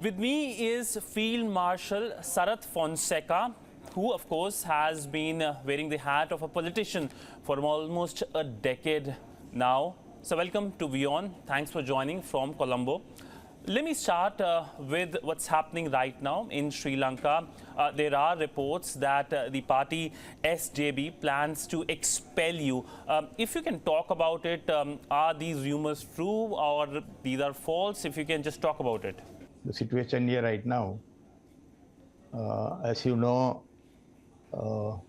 With me is Field Marshal Sarath Fonseka, who of course has been wearing the hat of a politician for almost a decade now. So welcome to WION. Thanks for joining from Colombo. Let me start with what's happening right now in Sri Lanka. There are reports that the party SJB plans to expel you. If you can talk about it, are these rumors true or these are false? If you can just talk about it. The situation here right now, as you know,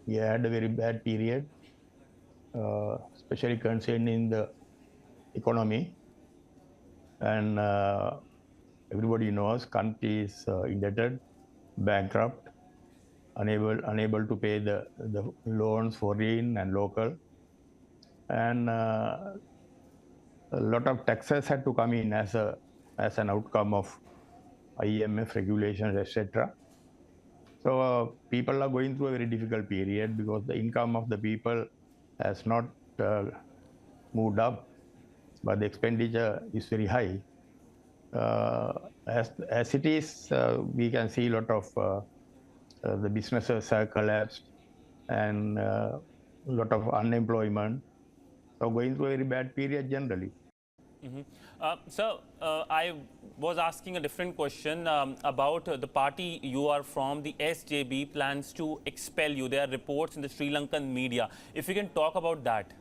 we had a very bad period, especially concerning the economy, and everybody knows country is indebted, bankrupt, unable to pay the loans, foreign and local, and a lot of taxes had to come in as an outcome of IMF regulations, etc. So people are going through a very difficult period because the income of the people has not moved up, but the expenditure is very high. As it is, we can see a lot of the businesses have collapsed and a lot of unemployment. So going through a very bad period generally. I was asking a different question about the party you are from. The SJB plans to expel you. There are reports in the Sri Lankan media. If you can talk about that.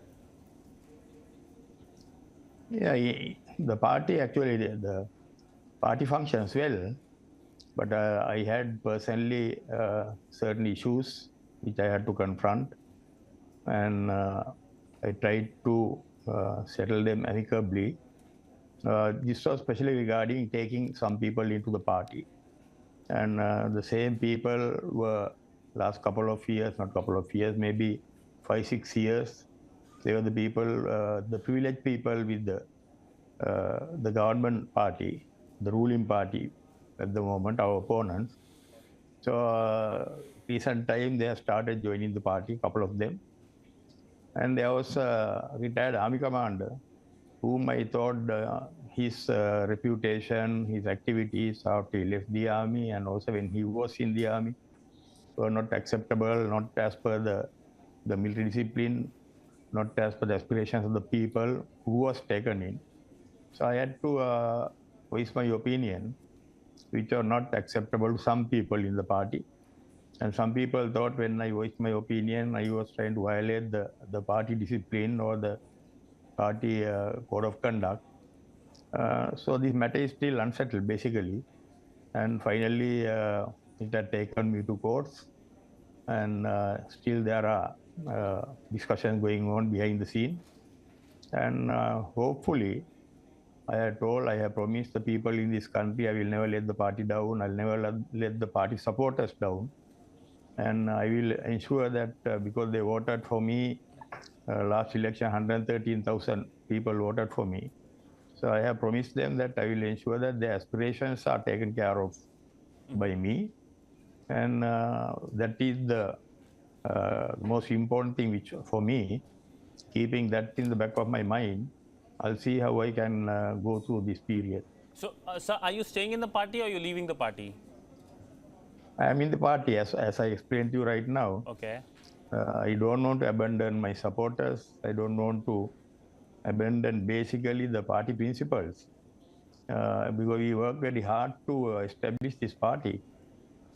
Yeah, the party actually, the party functions well, but I had personally certain issues which I had to confront, and I tried to settle them amicably. This was especially regarding taking some people into the party. And the same people were last couple of years, not couple of years, maybe 5-6 years. They were the people, the privileged people with the government party, the ruling party at the moment, our opponents. So recent time they have started joining the party, couple of them. And there was a retired army commander whom I thought his reputation, his activities after he left the army and also when he was in the army were not acceptable, not as per the military discipline, not as per the aspirations of the people who was taken in. So I had to voice my opinion, which are not acceptable to some people in the party. And some people thought when I voiced my opinion, I was trying to violate the party discipline or the party code of conduct. So this matter is still unsettled basically. And finally, it had taken me to courts. And still there are discussions going on behind the scene. And hopefully, I have promised the people in this country, I will never let the party down. I'll never let the party supporters down. And I will ensure that because they voted for me, last election, 113,000 people voted for me. So I have promised them that I will ensure that their aspirations are taken care of by me. And that is the most important thing which for me, keeping that in the back of my mind, I'll see how I can go through this period. So, sir, are you staying in the party or are you leaving the party? I am in the party, as I explained to you right now. Okay. I don't want to abandon my supporters. I don't want to abandon basically the party principles. Because we work very hard to establish this party.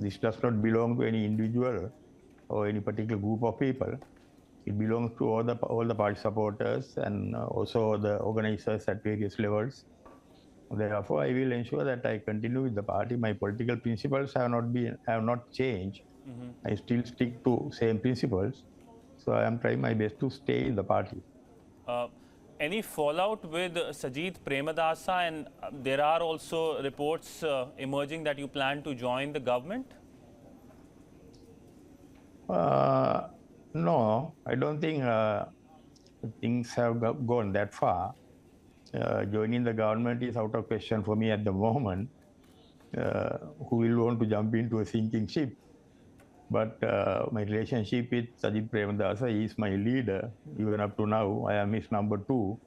This does not belong to any individual or any particular group of people. It belongs to all the party supporters and also the organizers at various levels. Therefore, I will ensure that I continue with the party. My political principles have not changed. I still stick to same principles. So I am trying my best to stay in the party. Any fallout with Sajith Premadasa, and there are also reports emerging that you plan to join the government? No, I don't think things have gone that far. Joining the government is out of question for me at the moment. Who will want to jump into a sinking ship? But my relationship with Sajith Premadasa is my leader. Even up to now, I am his number 2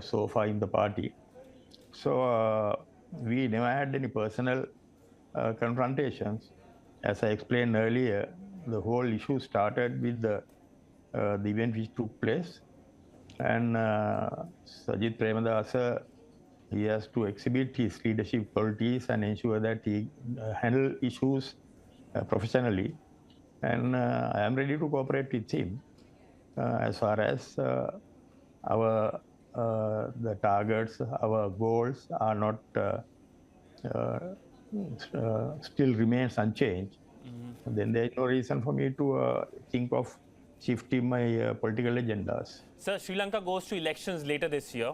so far in the party. So we never had any personal confrontations. As I explained earlier, the whole issue started with the event which took place, and Sajid Premadasa, he has to exhibit his leadership qualities and ensure that he handle issues professionally. And I am ready to cooperate with him as far as our the targets, our goals are not still remains unchanged. Then there is no reason for me to think of shifting my political agendas. Sir, Sri Lanka goes to elections later this year.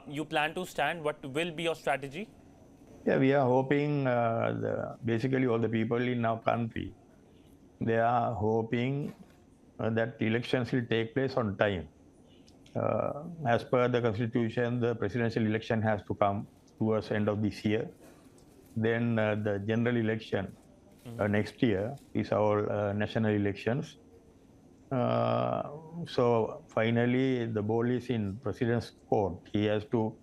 You plan to stand. What will be your strategy? Yeah, we are hoping basically all the people in our country, they are hoping that elections will take place on time. As per the constitution, the presidential election has to come towards the end of this year. Then the general election next year is our national elections. So finally, the ball is in President's court. He has to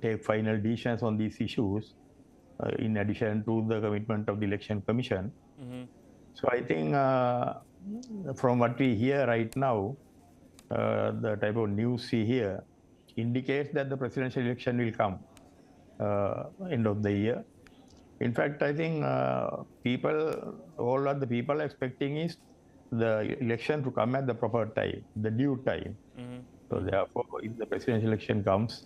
take final decisions on these issues in addition to the commitment of the Election Commission. So I think from what we hear right now, the type of news we hear indicates that the presidential election will come end of the year. In fact, I think all of the people are expecting is the election to come at the proper time, the due time. So therefore, if the presidential election comes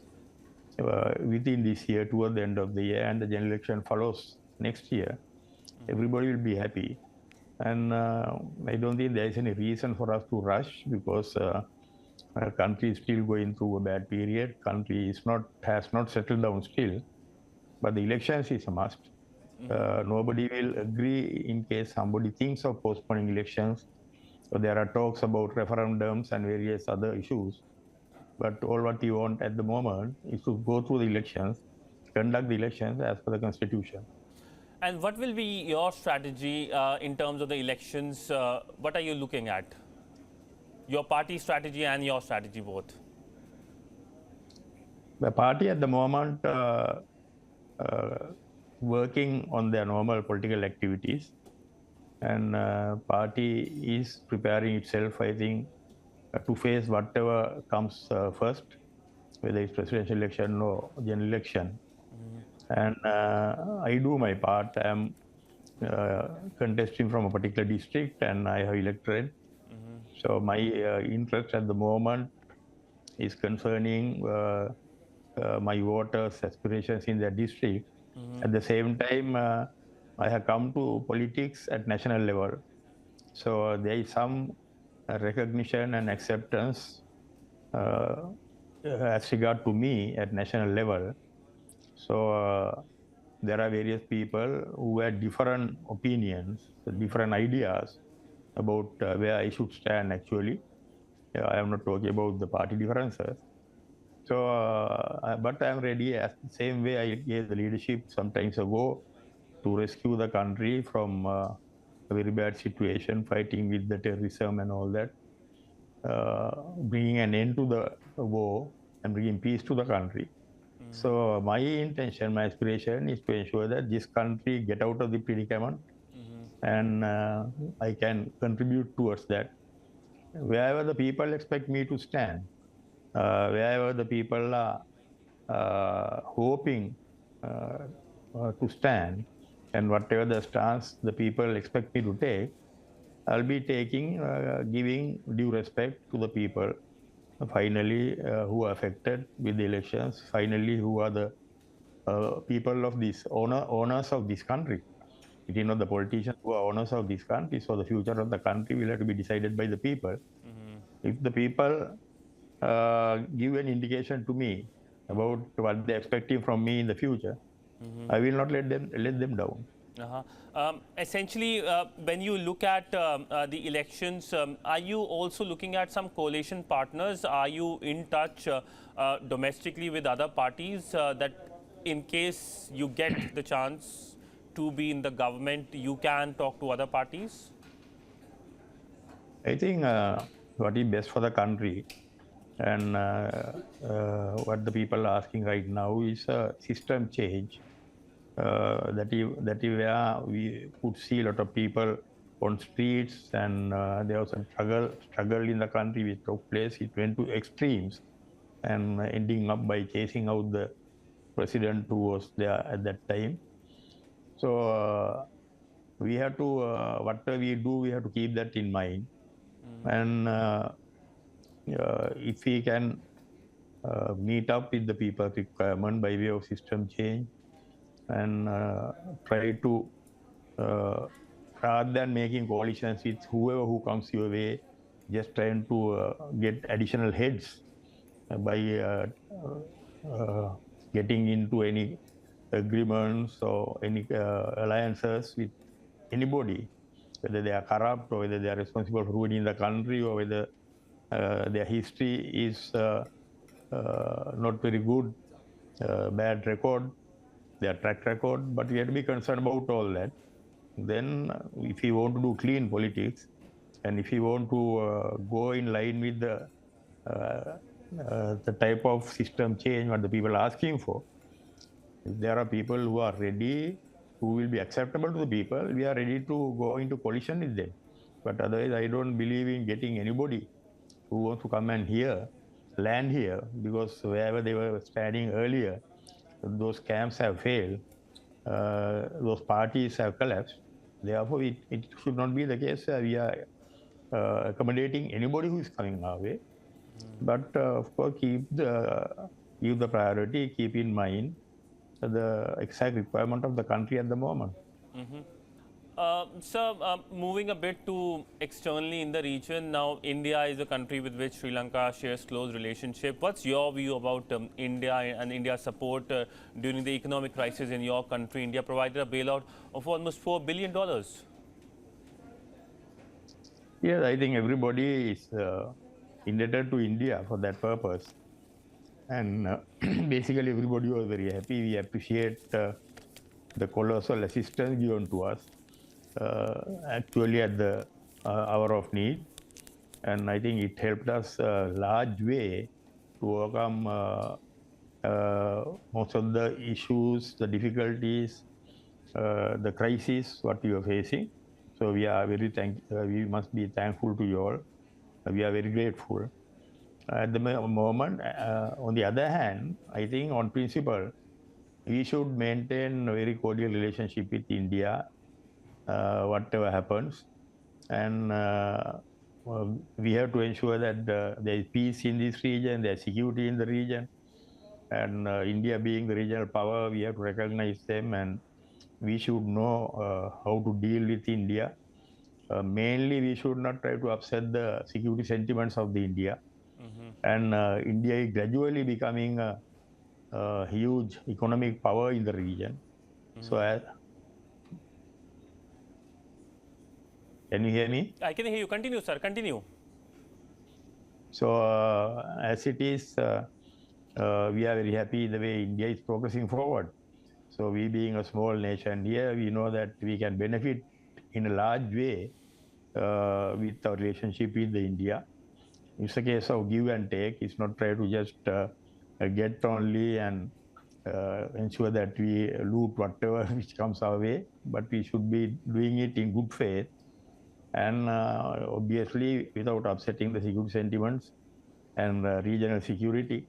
within this year, toward the end of the year, and the general election follows next year, everybody will be happy. And I don't think there is any reason for us to rush, because our country is still going through a bad period. Country has not settled down still, but the elections is a must. Nobody will agree in case somebody thinks of postponing elections. So there are talks about referendums and various other issues. But all what we want at the moment is to go through the elections, conduct the elections as per the constitution. And what will be your strategy in terms of the elections? What are you looking at? Your party strategy and your strategy both? The party at the moment working on their normal political activities, and party is preparing itself, I think, to face whatever comes first, whether it's presidential election or general election. And I do my part. I am contesting from a particular district, and I have electorate. So my interest at the moment is concerning my voters' aspirations in their district. At the same time, I have come to politics at national level. So there is some recognition and acceptance as regard to me at national level. So there are various people who have different opinions, different ideas about where I should stand actually. I am not talking about the party differences. So, but I am ready, as the same way I gave the leadership some times ago to rescue the country from a very bad situation, fighting with the terrorism and all that, bringing an end to the war and bringing peace to the country. So my intention, my aspiration is to ensure that this country get out of the predicament, and I can contribute towards that. Wherever the people expect me to stand, wherever the people are hoping to stand, and whatever the stance the people expect me to take, I'll be taking, giving due respect to the people, finally, who are affected with the elections, finally, who are the people of this, owners of this country. It is not the politicians who are owners of this country, so the future of the country will have to be decided by the people. If the people give an indication to me about what they're expecting from me in the future, I will not let them down. Essentially, when you look at the elections, are you also looking at some coalition partners? Are you in touch domestically with other parties that in case you get the chance to be in the government, you can talk to other parties? I think what is best for the country And what the people are asking right now is a system change. That is where we could see a lot of people on streets, and there was a struggle in the country which took place. It went to extremes, and ending up by chasing out the president who was there at that time. So we have to, whatever we do, we have to keep that in mind. And if we can meet up with the people's requirement by way of system change, and try to, rather than making coalitions with whoever who comes your way, just trying to get additional heads by getting into any agreements or any alliances with anybody, whether they are corrupt or whether they are responsible for ruining the country or whether their history is not very good, bad record, their track record, but we have to be concerned about all that. Then, if we want to do clean politics, and if we want to go in line with the type of system change what the people are asking for, if there are people who are ready, who will be acceptable to the people, we are ready to go into coalition with them. But otherwise, I don't believe in getting anybody who wants to come and land here, because wherever they were standing earlier, those camps have failed, those parties have collapsed. Therefore, it should not be the case we are accommodating anybody who is coming our way. But of course, give the priority, keep in mind the exact requirement of the country at the moment. So, moving a bit to externally in the region, now India is a country with which Sri Lanka shares close relationship. What's your view about India and India's support during the economic crisis in your country? India provided a bailout of almost $4 billion. Yes, I think everybody is indebted to India for that purpose. And basically, everybody was very happy. We appreciate the colossal assistance given to us, actually at the hour of need. And I think it helped us a large way to overcome most of the issues, the difficulties, the crisis what we are facing. So we are we must be thankful to you all. We are very grateful. At the moment, on the other hand, I think on principle, we should maintain a very cordial relationship with India, whatever happens. And we have to ensure that there is peace in this region, there is security in the region. And India being the regional power, we have to recognize them, and we should know how to deal with India. Mainly, we should not try to upset the security sentiments of the India. And India is gradually becoming a huge economic power in the region. So, can you hear me? I can hear you. Continue, sir. Continue. So, as it is, we are very happy the way India is progressing forward. So, we being a small nation here, we know that we can benefit in a large way with our relationship with the India. It's a case of give and take. It's not try to just get only and ensure that we loot whatever which comes our way, but we should be doing it in good faith, and obviously without upsetting the security sentiments and regional security,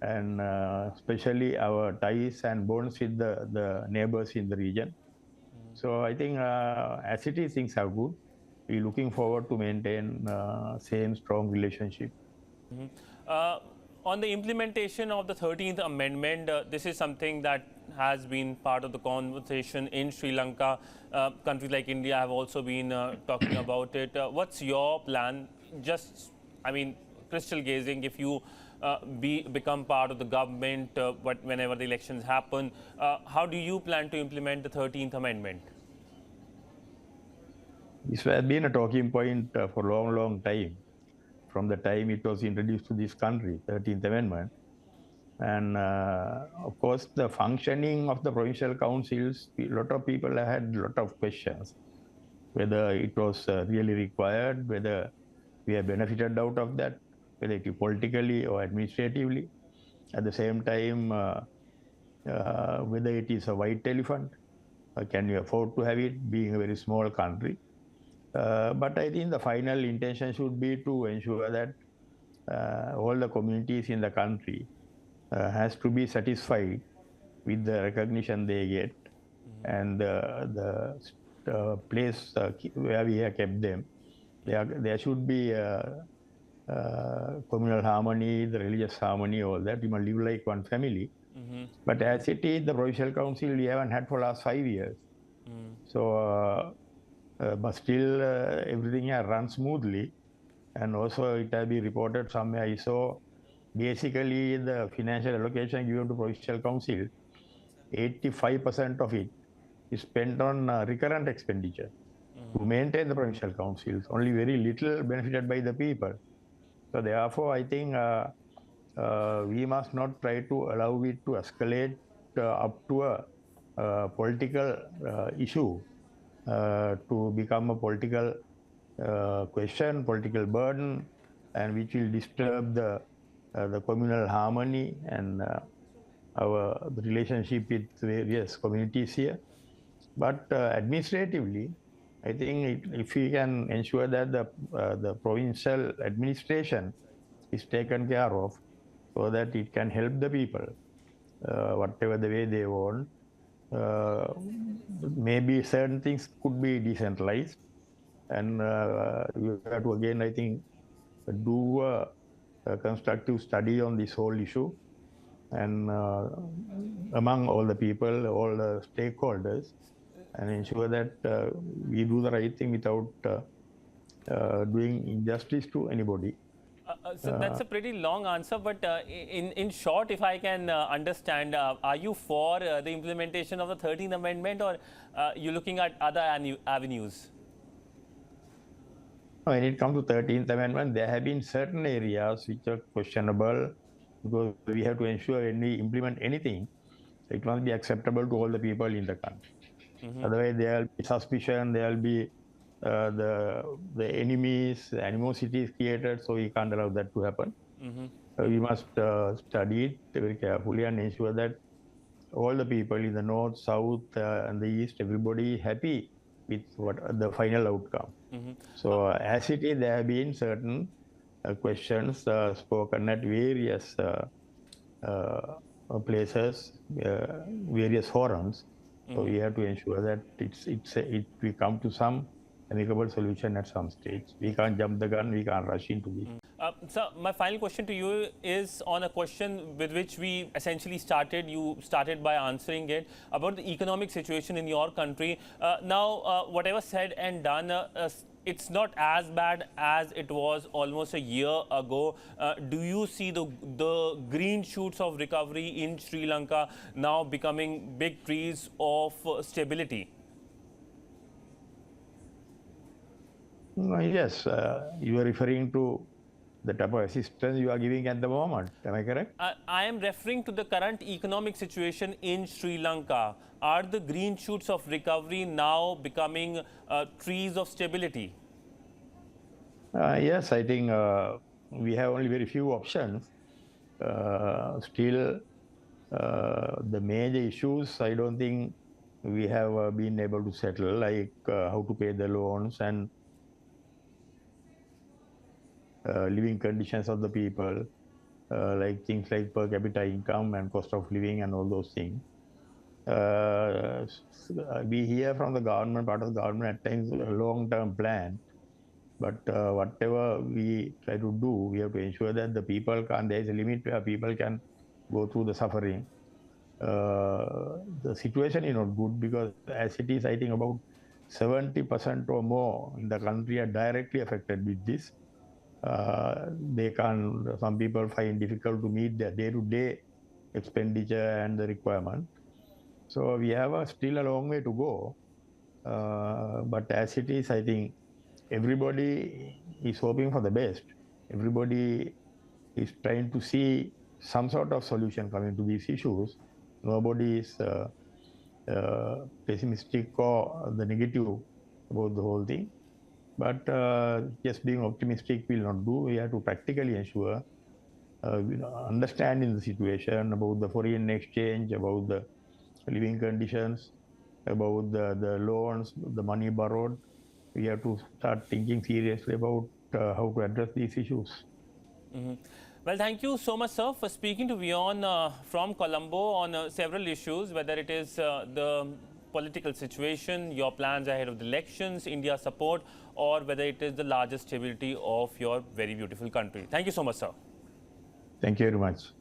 and especially our ties and bonds with the neighbors in the region. So I think as it is, things are good. We're looking forward to maintain same strong relationship. On the implementation of the 13th Amendment, this is something that has been part of the conversation in Sri Lanka. Countries like India have also been talking about it. What's your plan? Just, I mean, crystal gazing, if you become part of the government whenever the elections happen, how do you plan to implement the 13th Amendment? This has been a talking point for a long time, from the time it was introduced to this country, 13th Amendment. And of course, the functioning of the provincial councils, a lot of people had a lot of questions, whether it was really required, whether we have benefited out of that. whether it is politically or administratively. At the same time, whether it is a white elephant, can you afford to have it, being a very small country? But I think the final intention should be to ensure that all the communities in the country has to be satisfied with the recognition they get and the place where we have kept them. There should be communal harmony, the religious harmony, all that. We must live like one family. But as it is, the Provincial Council we haven't had for the last 5 years. So, but still everything has run smoothly. And also it has been reported somewhere I saw, basically the financial allocation given to Provincial Council, 85% of it is spent on recurrent expenditure to maintain the provincial councils, only very little benefited by the people. So therefore, I think we must not try to allow it to escalate up to a political issue, to become a political question, political burden, and which will disturb the communal harmony and our relationship with various communities here. But administratively, I think if we can ensure that the provincial administration is taken care of, so that it can help the people, whatever the way they want. Maybe certain things could be decentralized, and you have to again, I think, do a constructive study on this whole issue, and among all the people, all the stakeholders, and ensure that we do the right thing without doing injustice to anybody. So that's a pretty long answer, but in short, if I can understand, are you for the implementation of the 13th Amendment, or you looking at other avenues? When it comes to 13th Amendment, there have been certain areas which are questionable, because we have to ensure when we implement anything, it must be acceptable to all the people in the country. Otherwise, there will be suspicion, there will be the enemies, animosity is created, so we can't allow that to happen. We must study it very carefully and ensure that all the people in the north, south, and the east, everybody is happy with what the final outcome. So as it is, there have been certain questions spoken at various places, various forums. So we have to ensure that we come to some amicable solution at some stage. We can't jump the gun, we can't rush into this. So my final question to you is on a question with which we essentially started. You started by answering it about the economic situation in your country. Now, whatever said and done, it's not as bad as it was almost a year ago. Do you see the green shoots of recovery in Sri Lanka now becoming big trees of stability? Yes, you are referring to the type of assistance you are giving at the moment. Am I correct? I am referring to the current economic situation in Sri Lanka. Are the green shoots of recovery now becoming trees of stability? Yes, I think we have only very few options. Still, the major issues, I don't think we have been able to settle, like how to pay the loans and living conditions of the people, like things like per capita income and cost of living and all those things. We hear from the government, part of the government at times, a long-term plan. But whatever we try to do, we have to ensure that the people can, there is a limit where people can go through the suffering. The situation is not good, because as it is, I think about 70% or more in the country are directly affected with this. Some people find difficult to meet their day-to-day expenditure and the requirement. So we have still a long way to go. But as it is, I think everybody is hoping for the best. Everybody is trying to see some sort of solution coming to these issues. Nobody is pessimistic or the negative about the whole thing. But just being optimistic will not do. We have to practically ensure understanding the situation about the foreign exchange, about the living conditions, about the loans, the money borrowed. We have to start thinking seriously about how to address these issues. Well, thank you so much, sir, for speaking to WION from Colombo on several issues, whether it is the political situation, your plans ahead of the elections, India support, or whether it is the larger stability of your very beautiful country. Thank you so much, sir. Thank you very much.